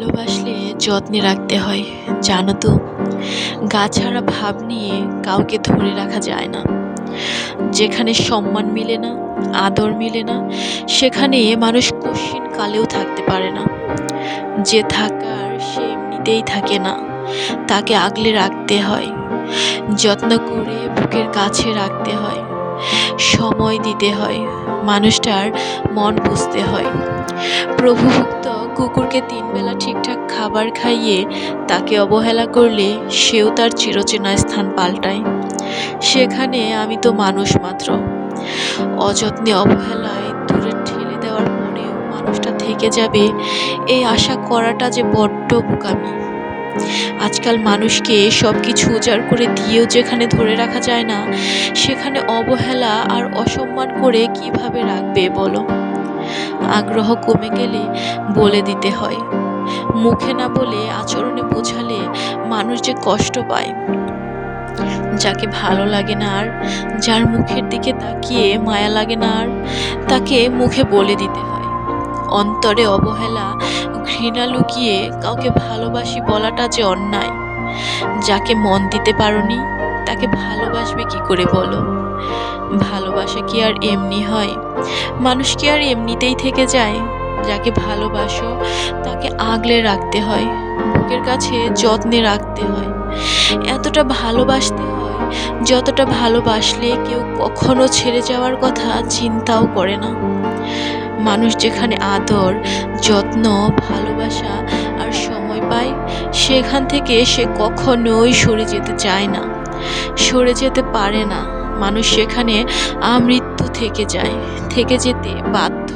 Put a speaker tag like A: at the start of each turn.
A: ভালোবাসলে যত্নে রাখতে হয়, জানো তো। গা ছাড়া ভাব নিয়ে কাউকে ধরে রাখা যায় না। যেখানে সম্মান মিলে না, আদর মিলে না, সেখানে মানুষ কশিন কালেও থাকতে পারে না। যে থাকার সে এমনিতেই থাকে না, তাকে আগলে রাখতে হয়, যত্ন করে বুকের কাছে রাখতে হয়, সময় দিতে হয়, মানুষটার মন বুঝতে হয়। প্রভুভুক্ত কুকুরকে ৩ বেলা ঠিকঠাক খাবার খাইয়ে তাকে অবহেলা করলে সেও তার চিরচেনা স্থান পাল্টায়। সেখানে আমি তো মানুষ মাত্র। অযত্নে অবহেলায় দূরে ঠেলে দেওয়ার পরেও মানুষটা থেকে যাবে, এই আশা করাটা যে বড্ড বোকামি। আজকাল মানুষকে সবকিছু উজাড় করে দিয়েও যেখানে ধরে রাখা যায় না, সেখানে অবহেলা আর অসম্মান করে কিভাবে রাখবে বলো। আগ্রহ কমে গেলে বলে দিতে হয়, মুখে না বলে আচরণে বোঝালে মানুষ যে কষ্ট পায়। যাকে ভালো লাগে না আর, যার মুখের দিকে তাকিয়ে মায়া লাগে না আর, তাকে মুখে বলে দিতে হয়। অন্তরে অবহেলা, ঘৃণা লুকিয়ে কাউকে ভালোবাসি বলাটা যে অন্যায়। যাকে মন দিতে পারোনি তাকে ভালোবাসবে কি করে বলো। ভালোবাসা কি আর এমনি হয়? মানুষ কি আর এমনিতেই থেকে যায়? যাকে ভালোবাসো তাকে আগলে রাখতে হয়, বুকের কাছে যত্নে রাখতে হয়, এতটা ভালোবাসতে হয় যতটা ভালোবাসলে কেউ কখনো ছেড়ে যাওয়ার কথা চিন্তাও করে না। মানুষ যেখানে আদর, যত্ন, ভালোবাসা আর সময় পায়, সেখান থেকে সে কখনোই সরে যেতে চায় না, সরে যেতে পারে না। মানুষ সেখানে আমৃত্যু থেকে যায়, থেকে যেতে বাধ্য